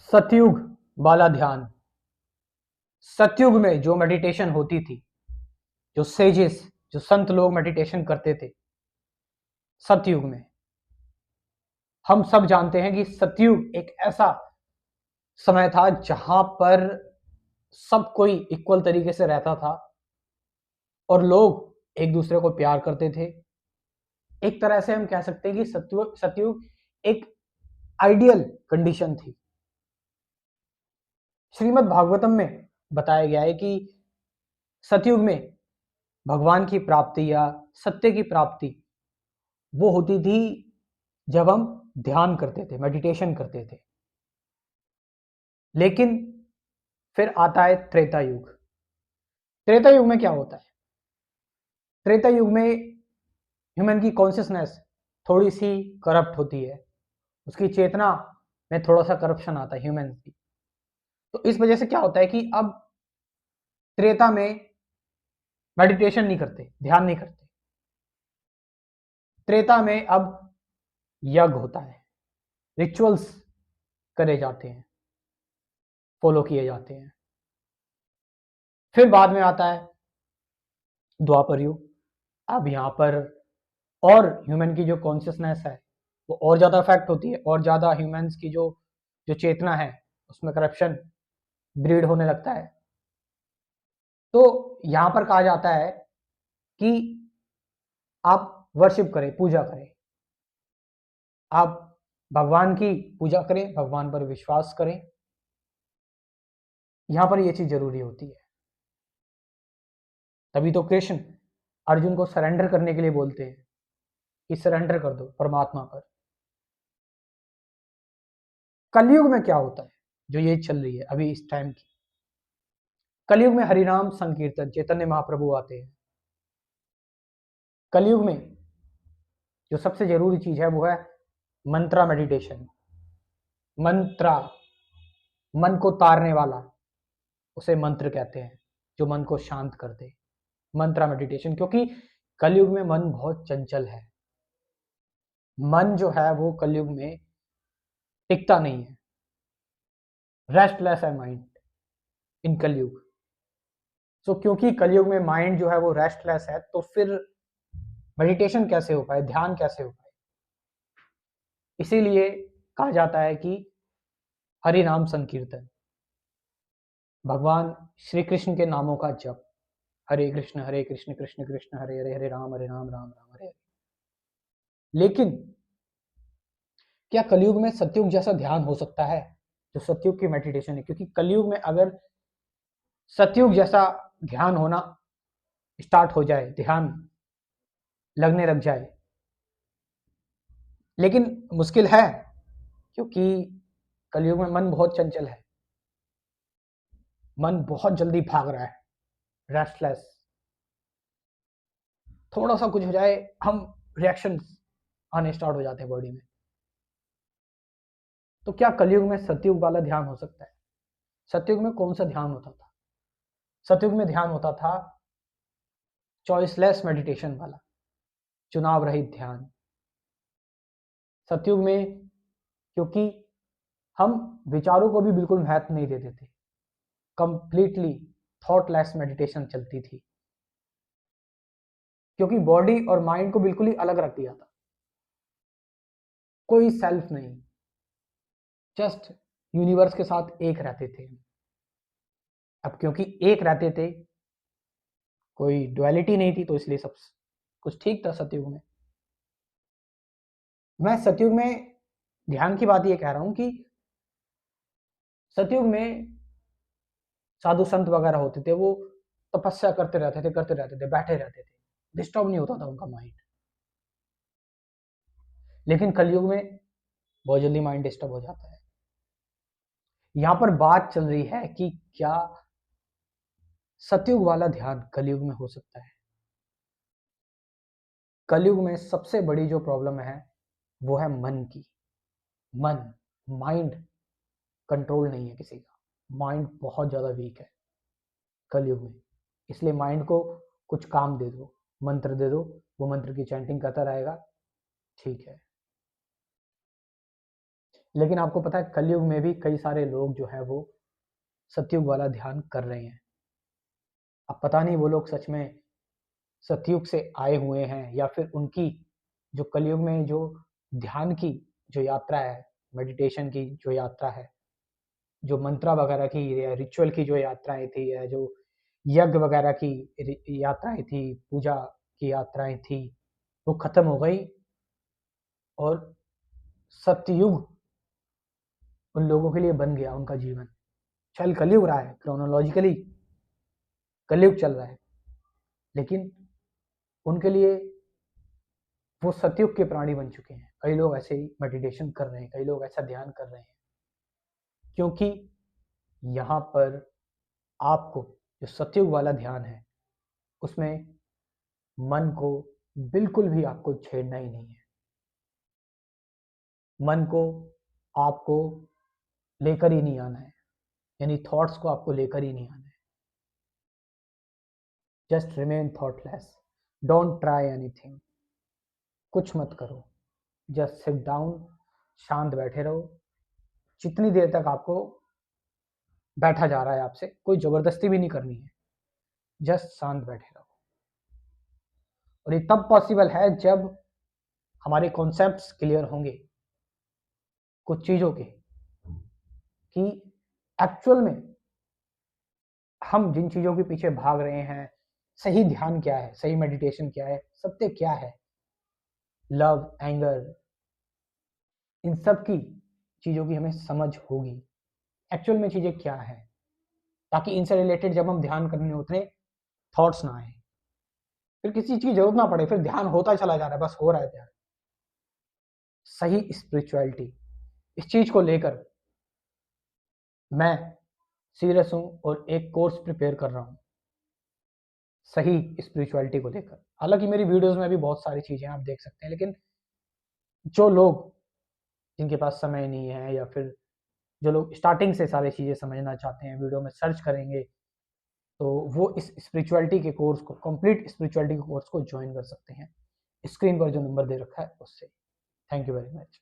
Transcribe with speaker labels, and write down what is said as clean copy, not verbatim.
Speaker 1: सतयुग वाला ध्यान। सतयुग में जो मेडिटेशन होती थी, जो सेजेस, जो संत लोग मेडिटेशन करते थे सतयुग में, हम सब जानते हैं कि सतयुग एक ऐसा समय था जहां पर सब कोई इक्वल तरीके से रहता था और लोग एक दूसरे को प्यार करते थे। एक तरह से हम कह सकते हैं कि सतयुग सतयुग एक आइडियल कंडीशन थी। श्रीमद् भागवतम में बताया गया है कि सतयुग में भगवान की प्राप्ति या सत्य की प्राप्ति वो होती थी जब हम ध्यान करते थे, मेडिटेशन करते थे। लेकिन फिर आता है त्रेता युग। त्रेता युग में क्या होता है? त्रेता युग में ह्यूमन की कॉन्शियसनेस थोड़ी सी करप्ट होती है, उसकी चेतना में थोड़ा सा करप्शन आता है ह्यूमन की। तो इस वजह से क्या होता है कि अब त्रेता में मेडिटेशन नहीं करते, ध्यान नहीं करते। त्रेता में अब यज्ञ होता है, रिचुअल्स करे जाते हैं, फॉलो किए जाते हैं। फिर बाद में आता है द्वापर युग। अब यहाँ पर और ह्यूमन की जो कॉन्शियसनेस है वो और ज़्यादा अफेक्ट होती है, और ज़्यादा ह्यूमंस की जो जो चेतना है उसमें करप्शन ब्रीड होने लगता है। तो यहाँ पर कहा जाता है कि आप वर्शिप करें, पूजा करें, आप भगवान की पूजा करें, भगवान पर विश्वास करें। यहाँ पर ये चीज़ जरूरी होती है। तभी तो कृष्ण अर्जुन को सरेंडर करने के लिए बोलते हैं कि सरेंडर कर दो परमात्मा पर। कलयुग में क्या होता है, जो ये चल रही है अभी इस टाइम की? कलयुग में हरिनाम संकीर्तन, चैतन्य महाप्रभु आते हैं। कलयुग में जो सबसे जरूरी चीज है वो है मंत्रा मेडिटेशन। मंत्रा, मन को तारने वाला, उसे मंत्र कहते हैं, जो मन को शांत कर दे। मंत्रा मेडिटेशन, क्योंकि कलयुग में मन बहुत चंचल है। मन जो है वो कलयुग में टिकता नहीं है, रेस्टलेस है माइंड इन कलयुग। सो क्योंकि कलयुग में माइंड जो है वो रेस्टलेस है, तो फिर मेडिटेशन कैसे हो पाए, ध्यान कैसे हो पाए? इसीलिए कहा जाता है कि हरि नाम संकीर्तन, भगवान श्री कृष्ण के नामों का जप। हरे कृष्ण कृष्ण कृष्ण हरे हरे, हरे राम राम राम हरे हरे। लेकिन क्या कलयुग में सतयुग जैसा ध्यान हो सकता है जो सतयुग की मेडिटेशन है? क्योंकि कलयुग में अगर सतयुग जैसा ध्यान होना स्टार्ट हो जाए, ध्यान लगने लग जाए, लेकिन मुश्किल है, क्योंकि कलयुग में मन बहुत चंचल है, मन बहुत जल्दी भाग रहा है, रेस्टलेस। थोड़ा सा कुछ हो जाए, हम रिएक्शन आने स्टार्ट हो जाते हैं बॉडी में। तो क्या कलयुग में सतयुग वाला ध्यान हो सकता है? सतयुग में कौन सा ध्यान होता था? सतयुग में ध्यान होता था चॉइसलेस मेडिटेशन वाला, चुनाव रहित ध्यान। सतयुग में क्योंकि हम विचारों को भी बिल्कुल महत्व नहीं देते थे, कंप्लीटली थॉटलेस मेडिटेशन चलती थी, क्योंकि बॉडी और माइंड को बिल्कुल ही अलग रख दिया था। कोई सेल्फ नहीं, जस्ट यूनिवर्स के साथ एक रहते थे। अब क्योंकि एक रहते थे, कोई डुअलिटी नहीं थी, तो इसलिए सब कुछ ठीक था सतयुग में। मैं सतयुग में ध्यान की बात ये कह रहा हूं कि सतयुग में साधु संत वगैरह होते थे, वो तपस्या करते रहते थे, बैठे रहते थे, डिस्टर्ब नहीं होता था उनका माइंड। लेकिन कलयुग में बहुत जल्दी माइंड डिस्टर्ब हो जाता है। यहां पर बात चल रही है कि क्या सतयुग वाला ध्यान कलयुग में हो सकता है? कलयुग में सबसे बड़ी जो प्रॉब्लम है वो है मन की। मन, माइंड कंट्रोल नहीं है किसी का, माइंड बहुत ज्यादा वीक है कलयुग में। इसलिए माइंड को कुछ काम दे दो, मंत्र दे दो, वो मंत्र की चैंटिंग करता रहेगा, ठीक है। लेकिन आपको पता है कलयुग में भी कई सारे लोग जो है वो सतयुग वाला ध्यान कर रहे हैं। अब पता नहीं वो लोग सच में सतयुग से आए हुए हैं या फिर उनकी जो कलयुग में जो ध्यान की जो यात्रा है, मेडिटेशन की जो यात्रा है, जो मंत्रा वगैरह की या रिचुअल की जो यात्राएं थी या जो यज्ञ वगैरह की यात्राएं थी, पूजा की यात्राएं थी, वो खत्म हो गई और सतयुग उन लोगों के लिए बन गया उनका जीवन। चल कलयुग रहा है, क्रोनोलॉजिकली कलयुग चल रहा है, लेकिन उनके लिए वो सतयुग के प्राणी बन चुके हैं। कई लोग ऐसे ही मेडिटेशन कर रहे हैं, कई लोग ऐसा ध्यान कर रहे हैं, क्योंकि यहाँ पर आपको जो सतयुग वाला ध्यान है उसमें मन को बिल्कुल भी आपको छेड़ना ही नहीं है। मन को आपको लेकर ही नहीं आना है, यानी थॉट्स को आपको लेकर ही नहीं आना है। Just remain thoughtless, don't try anything, कुछ मत करो, जस्ट सिट डाउन, शांत बैठे रहो। जितनी देर तक आपको बैठा जा रहा है आपसे, कोई जबरदस्ती भी नहीं करनी है, जस्ट शांत बैठे रहो। और ये तब पॉसिबल है जब हमारे कॉन्सेप्ट्स क्लियर होंगे कुछ चीज़ों के, कि एक्चुअल में हम जिन चीज़ों के पीछे भाग रहे हैं, सही ध्यान क्या है, सही मेडिटेशन क्या है, सत्य क्या है, लव, एंगर, इन सब की चीज़ों की हमें समझ होगी, एक्चुअल में चीज़ें क्या है, ताकि इनसे रिलेटेड जब हम ध्यान करने उतरे थॉट्स ना आए, फिर किसी चीज़ की जरूरत ना पड़े, फिर ध्यान होता चला जा रहा है, बस हो रहा है ध्यान। सही स्पिरिचुअलिटी, इस चीज़ को लेकर मैं सीरियस हूँ और एक कोर्स प्रिपेयर कर रहा हूँ सही स्पिरिचुअलिटी को लेकर। हालांकि मेरी वीडियोस में भी बहुत सारी चीज़ें आप देख सकते हैं, लेकिन जो लोग जिनके पास समय नहीं है या फिर जो लोग स्टार्टिंग से सारी चीज़ें समझना चाहते हैं, वीडियो में सर्च करेंगे तो वो इस स्पिरिचुअलिटी के कोर्स को, कंप्लीट स्पिरिचुअलिटी के कोर्स को ज्वाइन कर सकते हैं। स्क्रीन पर जो नंबर दे रखा है उससे। Thank you very much.